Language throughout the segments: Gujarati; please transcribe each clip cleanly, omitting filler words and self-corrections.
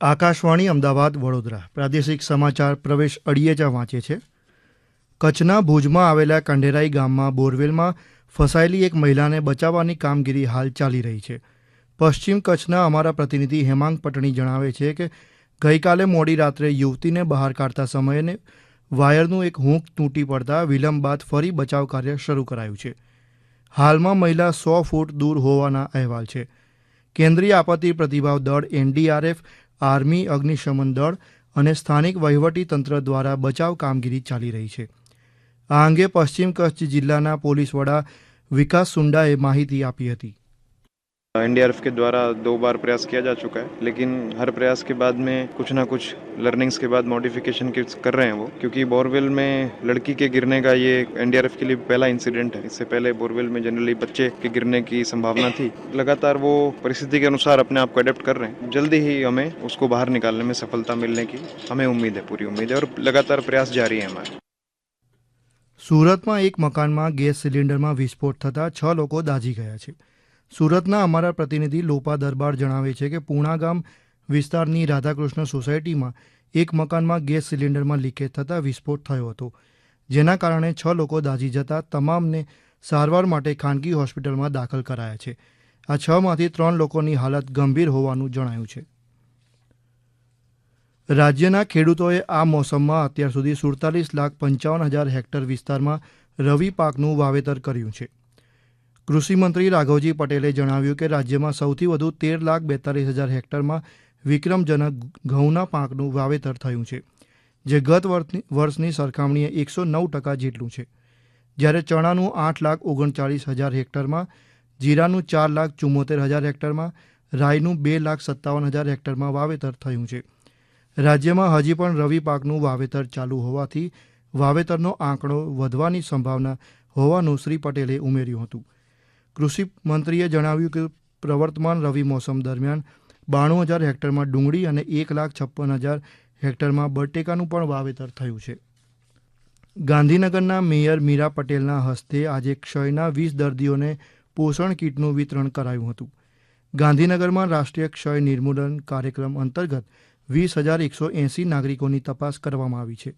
આકાશવાણી અમદાવાદ વડોદરા પ્રાદેશિક સમાચાર પ્રવેશ અડિયેજા વાંચે છે. કચ્છના ભુજમાં આવેલા કંઢેરાઈ ગામમાં બોરવેલમાં ફસાયેલી એક મહિલાને બચાવવાની કામગીરી હાલ ચાલી રહી છે. પશ્ચિમ કચ્છના અમારા પ્રતિનિધિ હેમાંગ પટણી જણાવે છે કે ગઈકાલે મોડી રાત્રે યુવતીને બહાર કાઢતા સમયે વાયરનું એક હૂંક તૂટી પડતા વિલંબ બાદ ફરી બચાવ કાર્ય શરૂ કરાયું છે. હાલમાં મહિલા 100 ફૂટ દૂર હોવાના અહેવાલ છે. કેન્દ્રીય આપત્તિ પ્રતિભાવ દળ એનડીઆરએફ, આર્મી, અગ્નિશમન દળ અને સ્થાનિક વહીવટી તંત્ર દ્વારા બચાવ કામગીરી ચાલી રહી છે. આ અંગે પશ્ચિમ કચ્છ જિલ્લાના પોલીસ વડા વિકાસ સુંડાએ માહિતી આપી હતી. एनडीआरएफ के द्वारा 2 बार प्रयास किया जा चुका है, लेकिन हर प्रयास के बाद में कुछ ना कुछ लर्निंग्स के बाद मॉडिफिकेशन कर रहे हैं वो, क्योंकि बोरवेल में लड़की के गिरने का ये एनडीआरएफ के लिए पहला इंसिडेंट है. इससे पहले बोरवेल में जनरली बच्चे के गिरने की संभावना थी. लगातार वो परिस्थिति के अनुसार अपने आप को एडेप्ट कर रहे हैं. जल्दी ही हमें उसको बाहर निकालने में सफलता मिलने की हमें उम्मीद है, पूरी उम्मीद है, और लगातार प्रयास जारी है हमारे. સુરતમાં એક મકાનમાં ગેસ સિલિન્ડરમાં વિસ્ફોટ થતાં 6 લોકો દાઝી ગયા છે. સુરતના અમારા પ્રતિનિધિ લોપા દરબાર જણાવે છે કે પૂણા ગામ વિસ્તારની રાધાકૃષ્ણ સોસાયટીમાં એક મકાનમાં ગેસ સિલિન્ડરમાં લીકેજ થતાં વિસ્ફોટ થયો હતો, જેના કારણે 6 લોકો દાઝી જતા તમામને સારવાર માટે ખાનગી હોસ્પિટલમાં દાખલ કરાયા છે. આ 6માંથી 3 લોકોની હાલત ગંભીર હોવાનું જણાયું છે. રાજ્યના ખેડૂતોએ આ મોસમમાં અત્યાર સુધી 47,55,000 હેક્ટર વિસ્તારમાં રવિ પાકનું વાવેતર કર્યું છે. કૃષિમંત્રી રાઘવજી પટેલે જણાવ્યું કે રાજ્યમાં સૌથી વધુ 13,42,000 હેક્ટરમાં વિક્રમજનક ઘઉંના પાકનું વાવેતર થયું છે, જે ગત વર્ષની સરખામણીએ 109% જેટલું છે. જ્યારે ચણાનું 8,39,000 હેક્ટરમાં, જીરાનું 4,74,000 હેક્ટરમાં, રાઈનું 2,57,000 હેક્ટરમાં વાવેતર થયું છે. રાજ્યમાં હજી પણ રવિ પાકનું વાવેતર ચાલુ હોવાથી વાવેતરનો આંકડો વધવાની સંભાવના હોવાનું શ્રી પટેલે ઉમેર્યું હતું. કૃષિ મંત્રીએ જણાવ્યું કે પ્રવર્તમાન રવિ મોસમ દરમિયાન 92,000 હેક્ટરમાં ડુંગળી અને 1,56,000 હેક્ટરમાં બટેકાનું પણ વાવેતર થયું છે. ગાંધીનગરના મેયર મીરા પટેલના હસ્તે આજે ક્ષયના 20 દર્દીઓને પોષણ કીટનું વિતરણ કરાયું હતું. ગાંધીનગરમાં રાષ્ટ્રીય ક્ષય નિર્મૂલન કાર્યક્રમ અંતર્ગત 20,180 નાગરિકોની તપાસ કરવામાં આવી છે.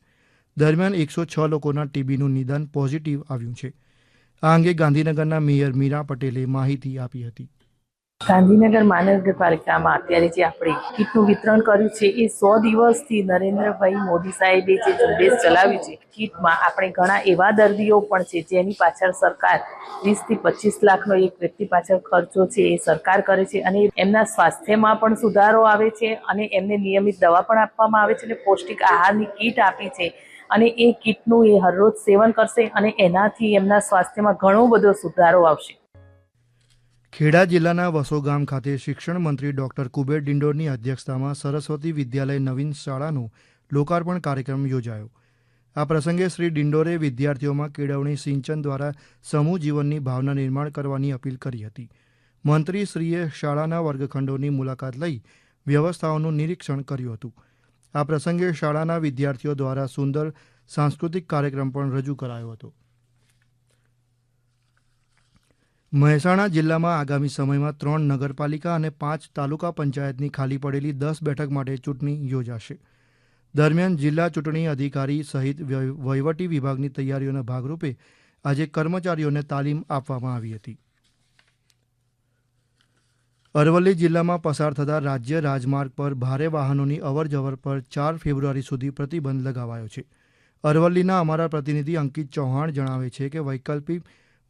દરમિયાન 106 લોકોના ટીબીનું નિદાન પોઝિટિવ આવ્યું છે. આ અંગે ગાંધીનગરના મેયર મીરા પટેલે માહિતી આપી હતી. ગાંધીનગર મહાનગરપાલિકામાં અત્યારે જે આપણે કીટનું વિતરણ કર્યું છે એ 100 દિવસથી નરેન્દ્રભાઈ મોદી સાહેબે જે ઝુંબેશ ચલાવ્યું છે. કીટમાં આપણે ઘણા એવા દર્દીઓ પણ છે જેની પાછળ સરકાર 20 થી 25 લાખનો એક વ્યક્તિ પાછળ ખર્ચો છે એ સરકાર કરે છે, અને એમના સ્વાસ્થ્યમાં પણ સુધારો આવે છે, અને એમને નિયમિત દવા પણ આપવામાં આવે છે, અને પૌષ્ટિક આહારની કીટ આપી છે. અને એ કીટનું એ હરરોજ સેવન કરશે અને એનાથી એમના સ્વાસ્થ્યમાં ઘણો બધો સુધારો આવશે. ખેડા જિલ્લાના વસો ગામ ખાતે શિક્ષણ મંત્રી ડોક્ટર કુબેર ડિંડોરની અધ્યક્ષતામાં સરસ્વતી વિદ્યાલય નવીન શાળાનો લોકાર્પણ કાર્યક્રમ યોજાયો. આ પ્રસંગે શ્રી ડિંડોરે વિદ્યાર્થીઓમાં કેળવણી સિંચન દ્વારા સમૂહ જીવનની ભાવના નિર્માણ કરવાની અપીલ કરી હતી. મંત્રીશ્રીએ શાળાના વર્ગખંડોની મુલાકાત લઈ વ્યવસ્થાઓનું નિરીક્ષણ કર્યું હતું. આ પ્રસંગે શાળાના વિદ્યાર્થીઓ દ્વારા સુંદર સાંસ્કૃતિક કાર્યક્રમ પણ રજૂ કરાયો હતો. મહેસાણા જિલ્લામાં આગામી સમયમાં 3 નગરપાલિકા અને 5 તાલુકા પંચાયતની ખાલી પડેલી 10 બેઠક માટે ચૂંટણી યોજાશે. દરમિયાન જિલ્લા ચૂંટણી અધિકારી સહિત વહીવટી વિભાગની તૈયારીઓના ભાગરૂપે આજે કર્મચારીઓને તાલીમ આપવામાં આવી હતી. અરવલ્લી જિલ્લામાં પસાર થતા રાજ્ય રાજમાર્ગ પર ભારે વાહનોની અવરજવર પર 4 ફેબ્રુઆરી સુધી પ્રતિબંધ લગાવાયો છે. અરવલ્લીના અમારા પ્રતિનિધિ અંકિત ચૌહાણ જણાવે છે કે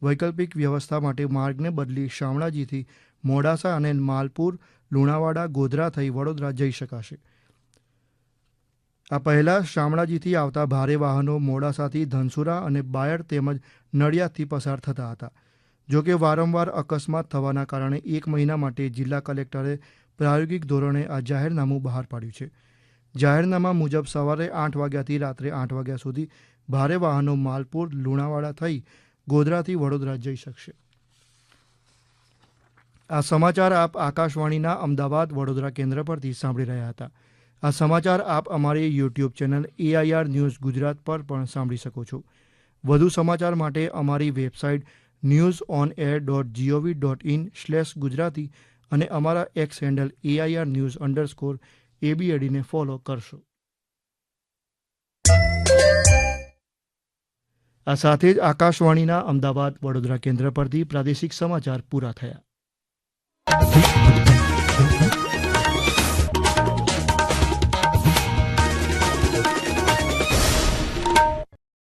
વૈકલ્પિક વ્યવસ્થા માટે માર્ગને બદલી શામળાજીથી મોડાસા અને માલપુર, લુણાવાડા, ગોધરા થઈ વડોદરા જઈ શકાશે. આ પહેલા શામળાજીથી આવતા ભારે વાહનો મોડાસાથી ધનસુરા અને બાયડ તેમજ નડિયાદથી પસાર થતા હતા. જોકે વારંવાર અકસ્માત થવાના કારણે 1 મહિના માટે જિલ્લા કલેક્ટરે પ્રાયોગિક ધોરણે આ જાહેરનામું બહાર પાડ્યું છે. જાહેરનામા મુજબ સવારે 8 વાગ્યાથી રાત્રે 8 વાગ્યા સુધી ભારે વાહનો માલપુર, લુણાવાડા થઈ ગોધરાથી વડોદરા જઈ શકશે. આ સમાચાર આપ આકાશવાણીના અમદાવાદ વડોદરા કેન્દ્ર પરથી સાંભળી રહ્યા હતા. આ સમાચાર આપ અમારી YouTube channel AIR news Gujarat પર પણ સાંભળી શકો છો. વધુ સમાચાર માટે અમારી વેબસાઇટ newsonair.gov.in/gujarati અને અમારા એક્સ હેન્ડલ AIR_news_ABAD ને ફોલો કરશો. આ સાથે જ આકાશવાણીના અમદાવાદ વડોદરા કેન્દ્ર પરથી પ્રાદેશિક સમાચાર પૂરા થયા.